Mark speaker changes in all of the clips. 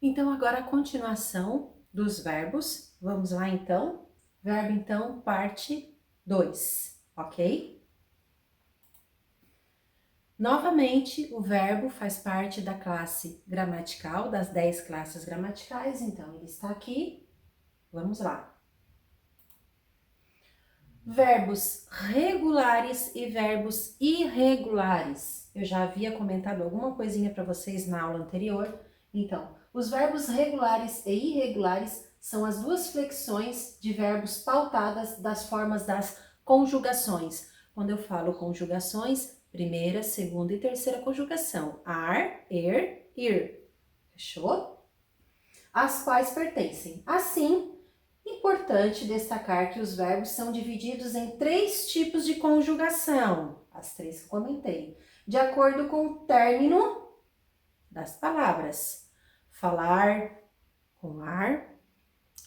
Speaker 1: Então, agora a continuação dos verbos. Vamos lá, então. Verbo, então, parte 2, ok? Novamente, o verbo faz parte da classe gramatical, das 10 classes gramaticais, então ele está aqui. Vamos lá. Verbos regulares e verbos irregulares. Eu já havia comentado alguma coisinha para vocês na aula anterior. Então, os verbos regulares e irregulares são as duas flexões de verbos pautadas das formas das conjugações. Quando eu falo conjugações, primeira, segunda e terceira conjugação. Ar, ir. Fechou? As quais pertencem. Assim, importante destacar que os verbos são divididos em 3 tipos de conjugação, as 3 que eu comentei, de acordo com o término das palavras. Falar com ar,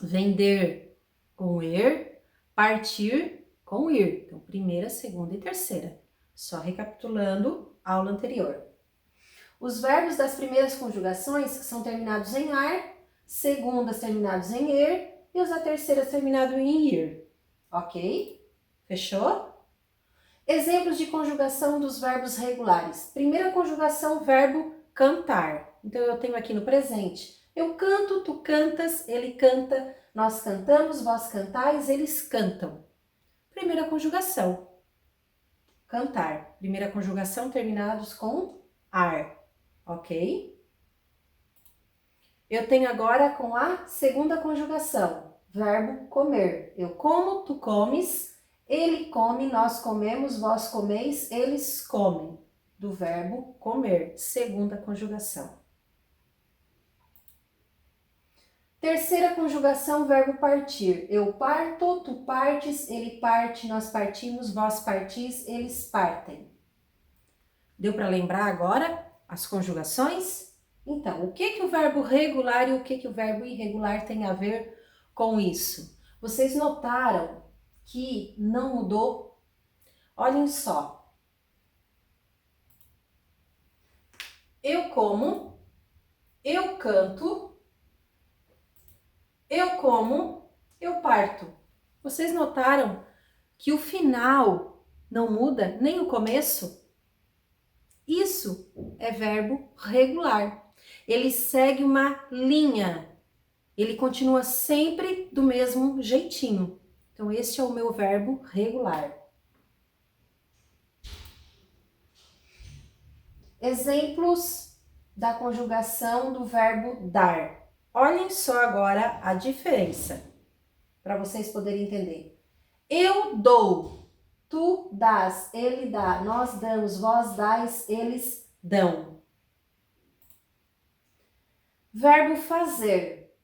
Speaker 1: vender com er, partir com ir. Então, primeira, segunda e terceira. Só recapitulando a aula anterior. Os verbos das primeiras conjugações são terminados em ar, segundas terminados em er, e os da terceira terminado em ir, ok? Fechou? Exemplos de conjugação dos verbos regulares. Primeira conjugação, verbo cantar. Então, eu tenho aqui no presente. Eu canto, tu cantas, ele canta, nós cantamos, vós cantais, eles cantam. Primeira conjugação, cantar. Primeira conjugação, terminados com ar, ok? Eu tenho agora com a segunda conjugação, verbo comer. Eu como, tu comes, ele come, nós comemos, vós comeis, eles comem. Do verbo comer, segunda conjugação. Terceira conjugação, verbo partir. Eu parto, tu partes, ele parte, nós partimos, vós partis, eles partem. Deu para lembrar agora as conjugações? Então, o que o verbo regular e o que o verbo irregular tem a ver com isso? Vocês notaram que não mudou? Olhem só. Eu como, eu canto, eu como, eu parto. Vocês notaram que o final não muda, nem o começo? Isso é verbo regular. Ele segue uma linha. Ele continua sempre do mesmo jeitinho. Então, este é o meu verbo regular. Exemplos da conjugação do verbo dar. Olhem só agora a diferença, para vocês poderem entender. Eu dou, tu dás, ele dá, nós damos, vós dais, eles dão. Verbo fazer.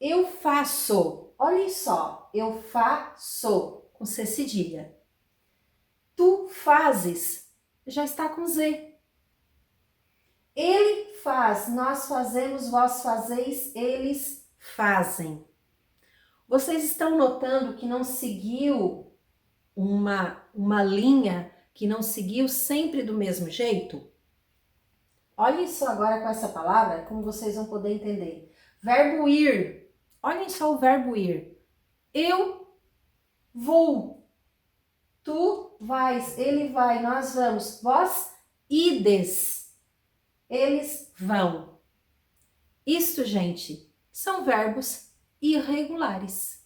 Speaker 1: Eu faço. Olhem só, eu faço, com C cedilha. Tu fazes, já está com Z. Ele faz, nós fazemos, vós fazeis, eles fazem. Vocês estão notando que não seguiu uma linha, que não seguiu sempre do mesmo jeito? Olhem só agora com essa palavra, como vocês vão poder entender. Verbo ir. Olhem só o verbo ir. Eu vou. Tu vais, ele vai, nós vamos. Vós ides. Eles vão. Isto, gente, são verbos irregulares.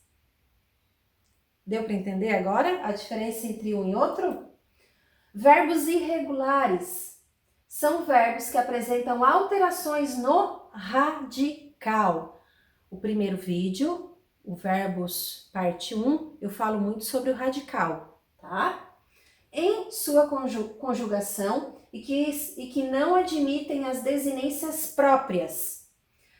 Speaker 1: Deu para entender agora a diferença entre um e outro? Verbos irregulares são verbos que apresentam alterações no radical. O primeiro vídeo, o Verbos parte 1, eu falo muito sobre o radical, tá? Em sua conjugação e que não admitem as desinências próprias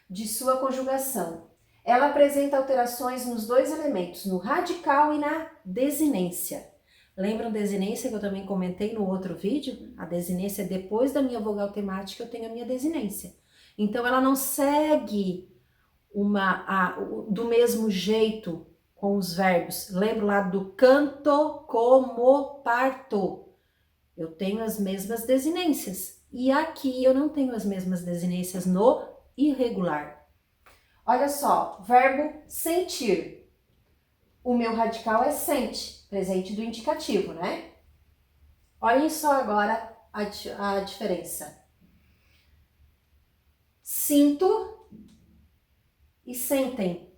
Speaker 1: de sua conjugação. Ela apresenta alterações nos dois elementos, no radical e na desinência. Lembram desinência que eu também comentei no outro vídeo? A desinência é depois da minha vogal temática, eu tenho a minha desinência. Então, ela não segue do mesmo jeito com os verbos. Lembro lá do canto, como, parto. Eu tenho as mesmas desinências. E aqui eu não tenho as mesmas desinências no irregular. Olha só, verbo sentir. O meu radical é sente, presente do indicativo, né? Olhem só agora a diferença. Sinto e sentem.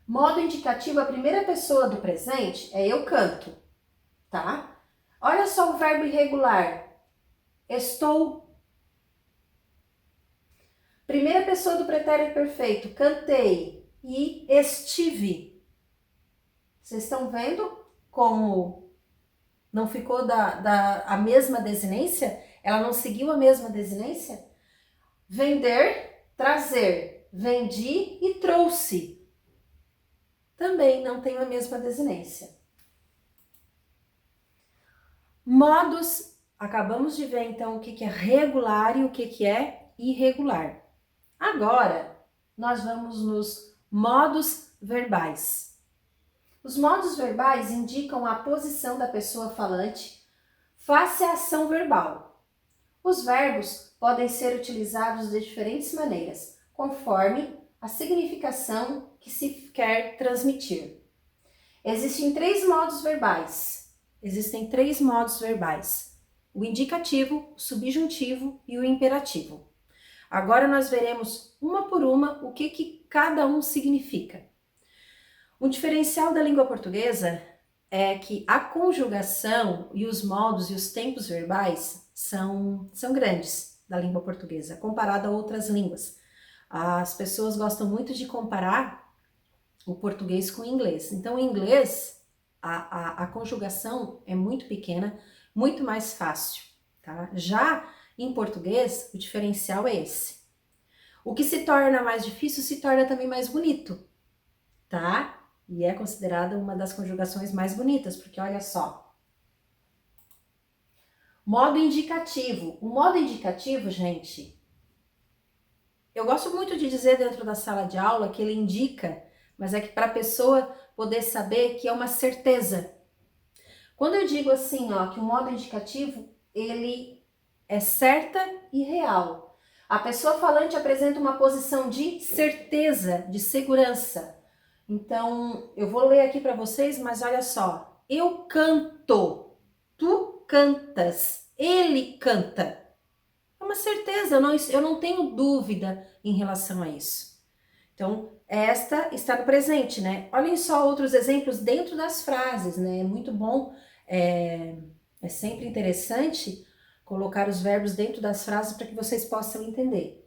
Speaker 1: Modo indicativo, a primeira pessoa do presente é eu canto, tá? Olha só o verbo irregular. Estou. Primeira pessoa do pretérito perfeito, cantei e estive. Vocês estão vendo como não ficou a mesma desinência? Ela não seguiu a mesma desinência? Vender, trazer. Vendi e trouxe. Também não tem a mesma desinência. Modos, acabamos de ver então o que é regular e o que é irregular. Agora, nós vamos nos modos verbais. Os modos verbais indicam a posição da pessoa falante face à ação verbal. Os verbos podem ser utilizados de diferentes maneiras, conforme a significação que se quer transmitir. Existem três modos verbais. O indicativo, o subjuntivo e o imperativo. Agora nós veremos uma por uma o que cada um significa. O diferencial da língua portuguesa é que a conjugação e os modos e os tempos verbais são grandes da língua portuguesa, comparado a outras línguas. As pessoas gostam muito de comparar o português com o inglês. Então, em inglês, a conjugação é muito pequena, muito mais fácil, tá? Já em português, o diferencial é esse. O que se torna mais difícil se torna também mais bonito, tá? E é considerada uma das conjugações mais bonitas, porque olha só. Modo indicativo. O modo indicativo, gente, eu gosto muito de dizer dentro da sala de aula que ele indica, mas é que para a pessoa poder saber que é uma certeza. Quando eu digo assim, ó, que o modo indicativo, ele é certa e real. A pessoa falante apresenta uma posição de certeza, de segurança. Então, eu vou ler aqui para vocês, mas olha só. Eu canto, tu cantas, ele canta. É uma certeza, eu não tenho dúvida em relação a isso. Então, esta está no presente, né? Olhem só outros exemplos dentro das frases, né? É muito bom, é sempre interessante colocar os verbos dentro das frases para que vocês possam entender.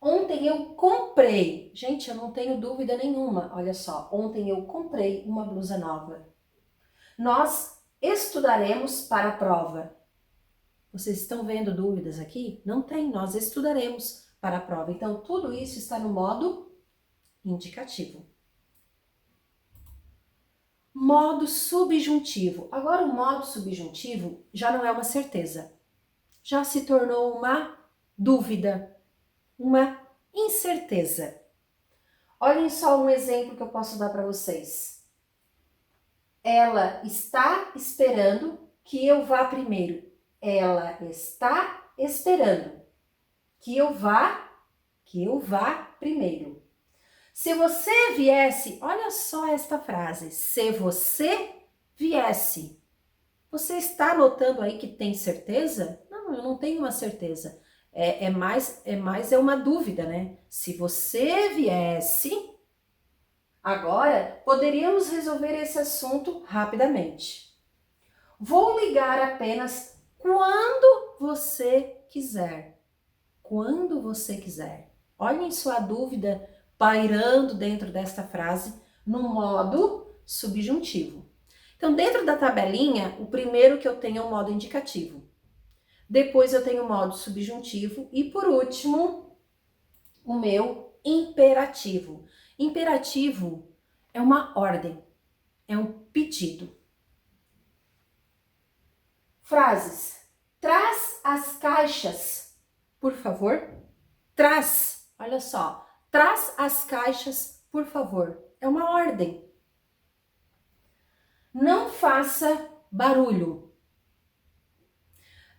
Speaker 1: Ontem eu comprei. Gente, eu não tenho dúvida nenhuma. Olha só, ontem eu comprei uma blusa nova. Nós estudaremos para a prova. Vocês estão vendo dúvidas aqui? Não tem, nós estudaremos para a prova. Então, tudo isso está no modo indicativo. Modo subjuntivo. Agora, o modo subjuntivo já não é uma certeza. Já se tornou uma dúvida, uma incerteza. Olhem só um exemplo que eu posso dar para vocês. Ela está esperando que eu vá primeiro. Ela está esperando que eu vá primeiro. Se você viesse, olha só esta frase. Se você viesse. Você está notando aí que tem certeza? Não, eu não tenho uma certeza. É mais uma dúvida, né? Se você viesse, agora poderíamos resolver esse assunto rapidamente. Vou ligar apenas quando você quiser. Quando você quiser. Olhem sua dúvida pairando dentro desta frase no modo subjuntivo. Então, dentro da tabelinha, o primeiro que eu tenho é o modo indicativo. Depois eu tenho o modo subjuntivo e, por último, o meu imperativo. Imperativo é uma ordem, é um pedido. Frases. Traz as caixas, por favor. Traz, olha só. Traz as caixas, por favor. É uma ordem. Não faça barulho.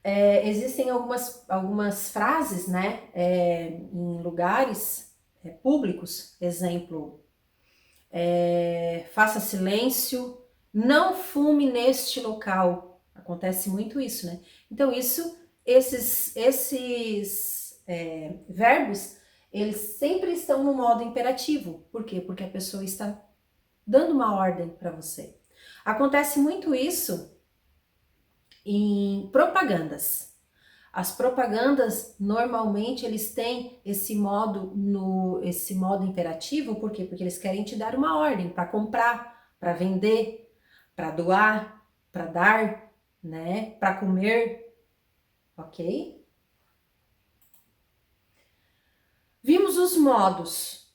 Speaker 1: Existem algumas frases, né, em lugares públicos, exemplo, faça silêncio, não fume neste local. Acontece muito isso, né? Então, esses verbos, eles sempre estão no modo imperativo. Por quê? Porque a pessoa está dando uma ordem para você. Acontece muito isso em propagandas. As propagandas, normalmente, eles têm esse modo imperativo, por quê? Porque eles querem te dar uma ordem para comprar, para vender, para doar, para dar, né? Para comer, ok? Vimos os modos.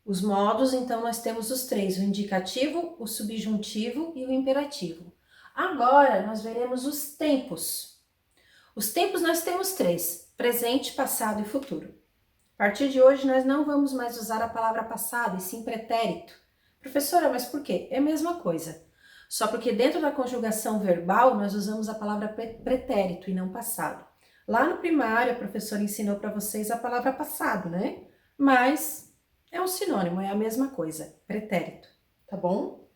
Speaker 1: Os modos, então, nós temos os três: o indicativo, o subjuntivo e o imperativo. Agora, nós veremos os tempos. Os tempos nós temos três: presente, passado e futuro. A partir de hoje, nós não vamos mais usar a palavra passado, e sim pretérito. Professora, mas por quê? É a mesma coisa. Só porque dentro da conjugação verbal, nós usamos a palavra pretérito e não passado. Lá no primário, a professora ensinou para vocês a palavra passado, né? Mas é um sinônimo, é a mesma coisa, pretérito, tá bom?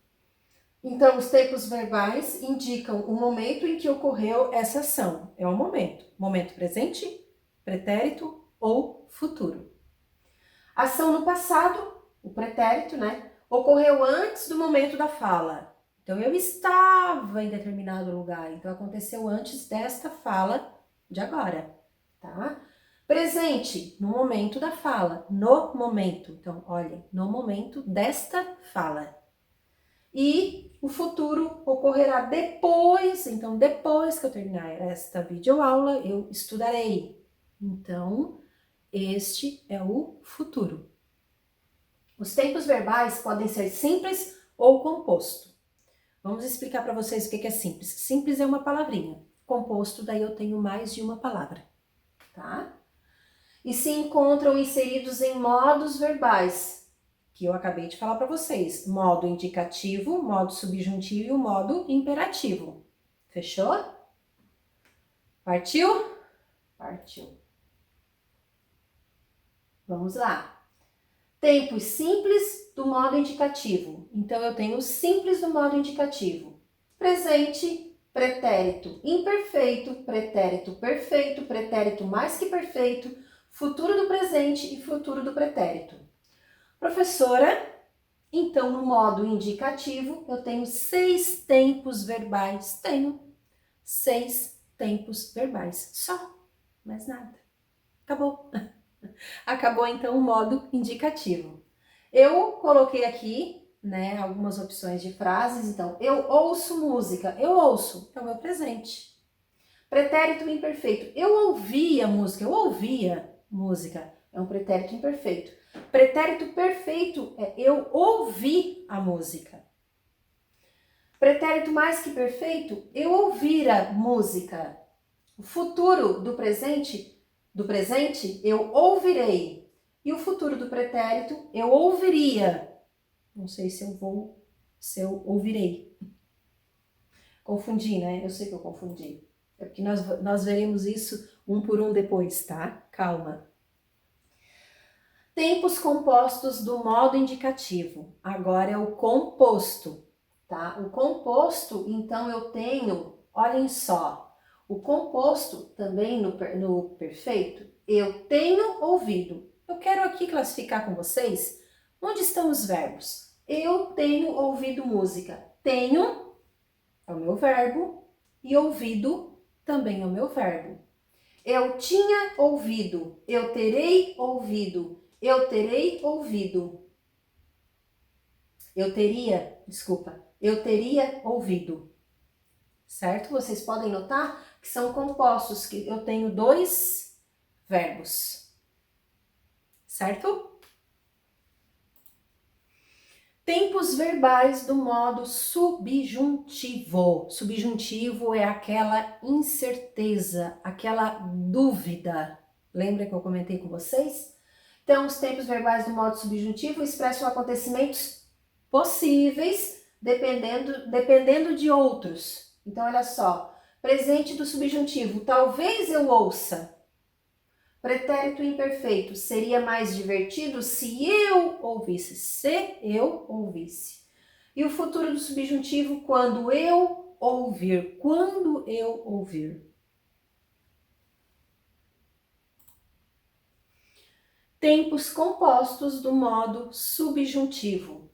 Speaker 1: Então, os tempos verbais indicam o momento em que ocorreu essa ação. É o momento. Momento presente, pretérito ou futuro. Ação no passado, o pretérito, né? Ocorreu antes do momento da fala. Então, eu estava em determinado lugar. Então, aconteceu antes desta fala de agora, tá? Presente, no momento da fala. No momento. Então, olha, no momento desta fala. E o futuro ocorrerá depois, então depois que eu terminar esta videoaula, eu estudarei. Então, este é o futuro. Os tempos verbais podem ser simples ou composto. Vamos explicar para vocês o que é simples. Simples é uma palavrinha. Composto, daí eu tenho mais de uma palavra, tá? E se encontram inseridos em modos verbais, que eu acabei de falar para vocês. Modo indicativo, modo subjuntivo e o modo imperativo. Fechou? Partiu? Partiu. Vamos lá. Tempos simples do modo indicativo. Então, eu tenho o simples do modo indicativo. Presente, pretérito imperfeito, pretérito perfeito, pretérito mais que perfeito, futuro do presente e futuro do pretérito. Professora, então no modo indicativo eu tenho 6 tempos verbais. Tenho 6 tempos verbais. Só, mais nada. Acabou. Acabou então o modo indicativo. Eu coloquei aqui, né, algumas opções de frases. Então, eu ouço música. Eu ouço, é o meu presente. Pretérito imperfeito. Eu ouvia música. Eu ouvia música. É um pretérito imperfeito. Pretérito perfeito é eu ouvi a música. Pretérito mais que perfeito, eu ouvir a música. O futuro do presente, eu ouvirei. E o futuro do pretérito, eu ouviria. Não sei se eu ouvirei. Confundi, né? Eu sei que eu confundi. É porque nós veremos isso um por um depois, tá? Calma. Tempos compostos do modo indicativo. Agora é o composto, tá? O composto, então eu tenho, olhem só, o composto também no perfeito, eu tenho ouvido. Eu quero aqui classificar com vocês onde estão os verbos. Eu tenho ouvido música. Tenho é o meu verbo e ouvido também é o meu verbo. Eu tinha ouvido, eu terei ouvido. Eu terei ouvido. Eu teria ouvido. Certo? Vocês podem notar que são compostos, que eu tenho 2 verbos. Certo? Tempos verbais do modo subjuntivo. Subjuntivo é aquela incerteza, aquela dúvida. Lembra que eu comentei com vocês? Então, os tempos verbais do modo subjuntivo expressam acontecimentos possíveis dependendo de outros. Então, olha só, Presente do subjuntivo, talvez eu ouça. Pretérito imperfeito, seria mais divertido se eu ouvisse. Se eu ouvisse. E o futuro do subjuntivo, quando eu ouvir. Quando eu ouvir. Tempos compostos do modo subjuntivo.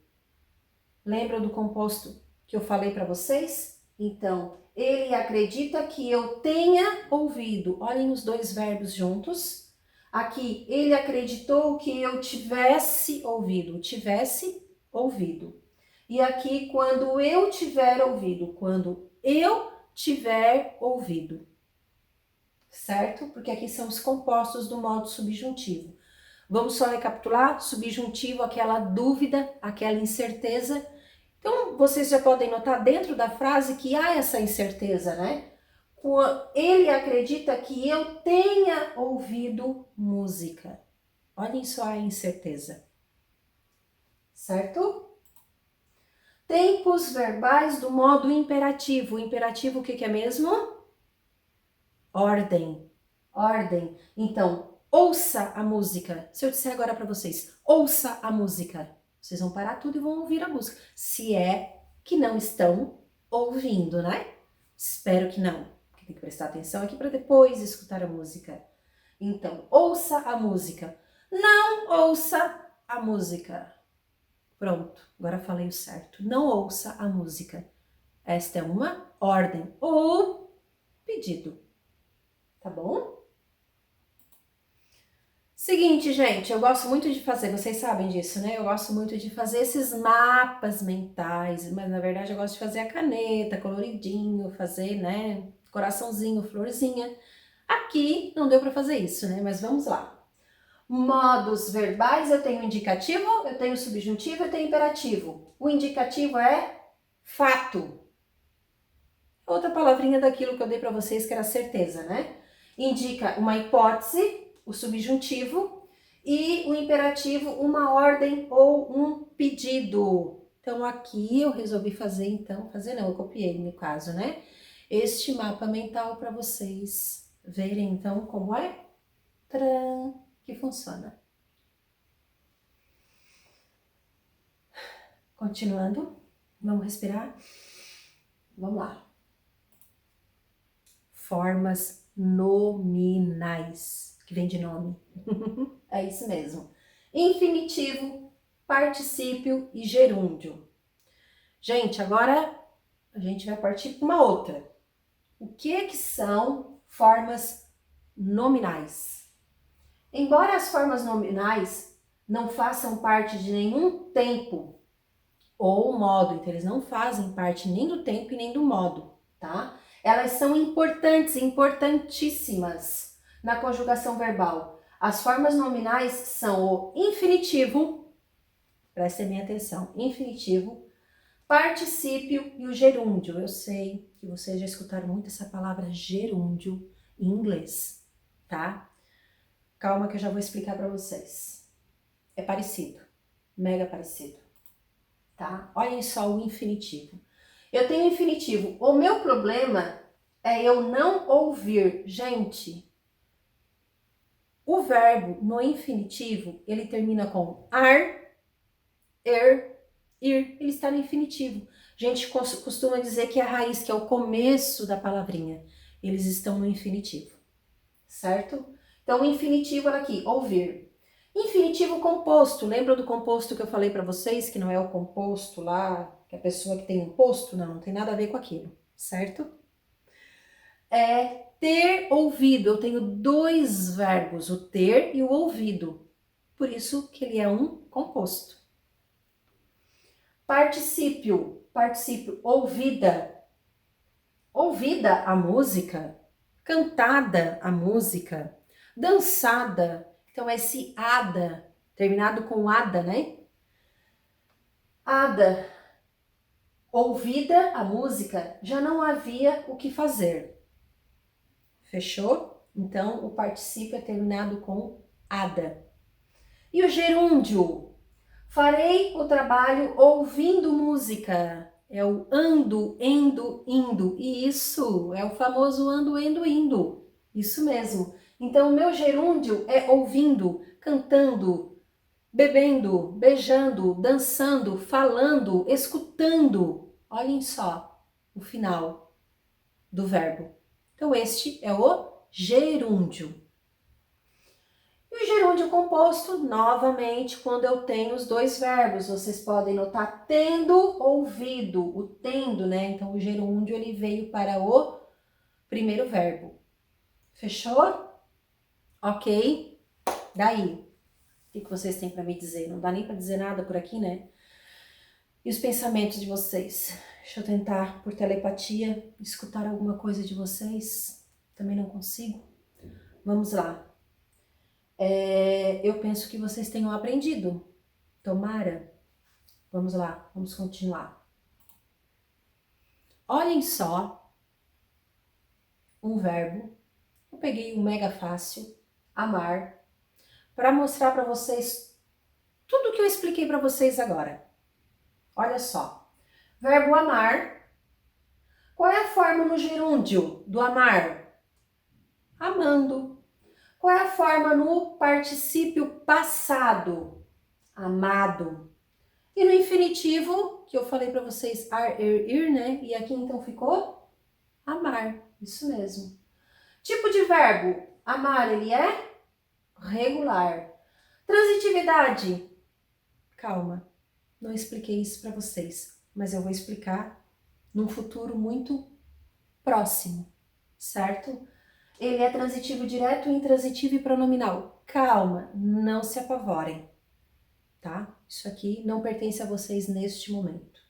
Speaker 1: Lembram do composto que eu falei para vocês? Então, ele acredita que eu tenha ouvido. Olhem os dois verbos juntos. Aqui, ele acreditou que eu tivesse ouvido. Tivesse ouvido. E aqui, quando eu tiver ouvido. Quando eu tiver ouvido. Certo? Porque aqui são os compostos do modo subjuntivo. Vamos só recapitular? Subjuntivo, aquela dúvida, aquela incerteza. Então, vocês já podem notar dentro da frase que há essa incerteza, né? Ele acredita que eu tenha ouvido música. Olhem só a incerteza. Certo? Tempos verbais do modo imperativo. O imperativo o que é mesmo? Ordem. Ordem. Então, ouça a música. Se eu disser agora para vocês, ouça a música. Vocês vão parar tudo e vão ouvir a música. Se é que não estão ouvindo, né? Espero que não. Porque tem que prestar atenção aqui para depois escutar a música. Então, ouça a música. Não ouça a música. Pronto, agora falei o certo. Não ouça a música. Esta é uma ordem ou pedido. Tá bom? Seguinte, gente, eu gosto muito de fazer, vocês sabem disso, né? Eu gosto muito de fazer esses mapas mentais, mas na verdade eu gosto de fazer a caneta, coloridinho, fazer, né, coraçãozinho, florzinha. Aqui não deu para fazer isso, né? Mas vamos lá. Modos verbais, eu tenho indicativo, eu tenho subjuntivo, eu tenho imperativo. O indicativo é fato. Outra palavrinha daquilo que eu dei para vocês que era certeza, né? Indica uma hipótese, o subjuntivo, e o imperativo, uma ordem ou um pedido. Então, aqui eu resolvi fazer, eu copiei no caso, né? Este mapa mental para vocês verem, então, como é que funciona. Continuando, vamos respirar? Vamos lá. Formas nominais, que vem de nome. É isso mesmo. Infinitivo, particípio e gerúndio. Gente, agora a gente vai partir para uma outra. O que são formas nominais? Embora as formas nominais não façam parte de nenhum tempo ou modo, então eles não fazem parte nem do tempo e nem do modo, tá? Elas são importantes, importantíssimas na conjugação verbal. As formas nominais são o infinitivo, prestem bem atenção, infinitivo, particípio e o gerúndio. Eu sei que vocês já escutaram muito essa palavra gerúndio em inglês, tá? Calma que eu já vou explicar para vocês. É parecido, mega parecido, tá? Olhem só o infinitivo. Eu tenho infinitivo. O meu problema é eu não ouvir. Gente, o verbo no infinitivo, ele termina com ar, ir. Ele está no infinitivo. A gente costuma dizer que a raiz, que é o começo da palavrinha, eles estão no infinitivo, certo? Então, o infinitivo era aqui, ouvir. Infinitivo composto. Lembra do composto que eu falei para vocês, que não é o composto lá, que a pessoa que tem um posto? Não tem nada a ver com aquilo, certo? É ter ouvido. Eu tenho dois verbos, o ter e o ouvido. Por isso que ele é um composto. Particípio. Particípio, ouvida. Ouvida a música, cantada a música, dançada. Então, esse ada, terminado com ada, né? Ada, ouvida a música, já não havia o que fazer. Fechou? Então, o particípio é terminado com ada. E o gerúndio? Farei o trabalho ouvindo música. É o ando, endo, indo. E isso é o famoso ando, endo, indo. Isso mesmo. Então, o meu gerúndio é ouvindo, cantando, bebendo, beijando, dançando, falando, escutando. Olhem só o final do verbo. Então, este é o gerúndio. E o gerúndio composto, novamente, quando eu tenho os dois verbos. Vocês podem notar tendo ouvido, o tendo, né? Então, o gerúndio, ele veio para o primeiro verbo. Fechou? Ok? Daí, o que vocês têm para me dizer? Não dá nem para dizer nada por aqui, né? E os pensamentos de vocês? Deixa eu tentar, por telepatia, escutar alguma coisa de vocês. Também não consigo. Vamos lá. Eu penso que vocês tenham aprendido. Tomara. Vamos lá, vamos continuar. Olhem só um verbo. Eu peguei um mega fácil, amar, para mostrar para vocês tudo que eu expliquei para vocês agora. Olha só. Verbo amar. Qual é a forma no gerúndio do amar? Amando. Qual é a forma no particípio passado? Amado. E no infinitivo, que eu falei para vocês, ar, ir, né? E aqui então ficou amar. Isso mesmo. Tipo de verbo, amar, ele é regular. Transitividade. Calma, não expliquei isso para vocês, mas eu vou explicar num futuro muito próximo, certo? Ele é transitivo direto, intransitivo e pronominal. Calma, não se apavorem, tá? Isso aqui não pertence a vocês neste momento.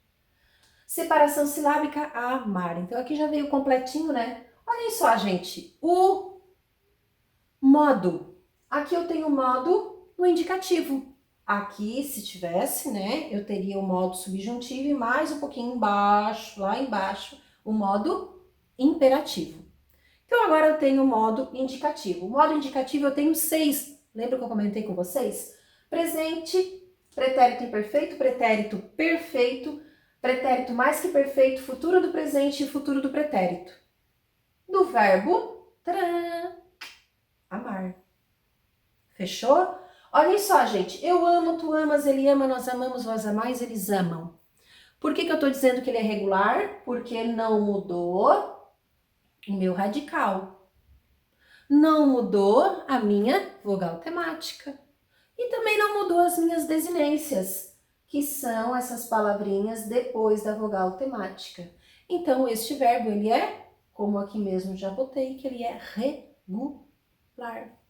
Speaker 1: Separação silábica, amar. Então aqui já veio completinho, né? Olhem só, gente, o modo. Aqui eu tenho o modo no indicativo. Aqui, se tivesse, né, eu teria o modo subjuntivo e mais um pouquinho embaixo, lá embaixo, o modo imperativo. Então, agora eu tenho o modo indicativo. O modo indicativo eu tenho 6. Lembra que eu comentei com vocês? Presente, pretérito imperfeito, pretérito perfeito, pretérito mais que perfeito, futuro do presente e futuro do pretérito. Do verbo, tcharam, amar. Fechou? Olhem só, gente. Eu amo, tu amas, ele ama, nós amamos, vós amais, eles amam. Por que eu tô dizendo que ele é regular? Porque não mudou o meu radical. Não mudou a minha vogal temática. E também não mudou as minhas desinências, que são essas palavrinhas depois da vogal temática. Então, este verbo, ele é, como aqui mesmo já botei, que ele é regular.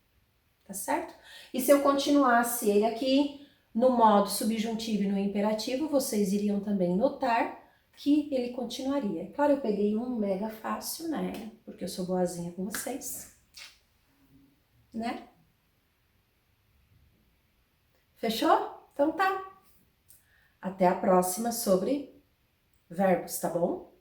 Speaker 1: Tá certo? E se eu continuasse ele aqui no modo subjuntivo e no imperativo, vocês iriam também notar que ele continuaria. Claro, eu peguei um mega fácil, né? Porque eu sou boazinha com vocês. Né? Fechou? Então tá. Até a próxima sobre verbos, tá bom?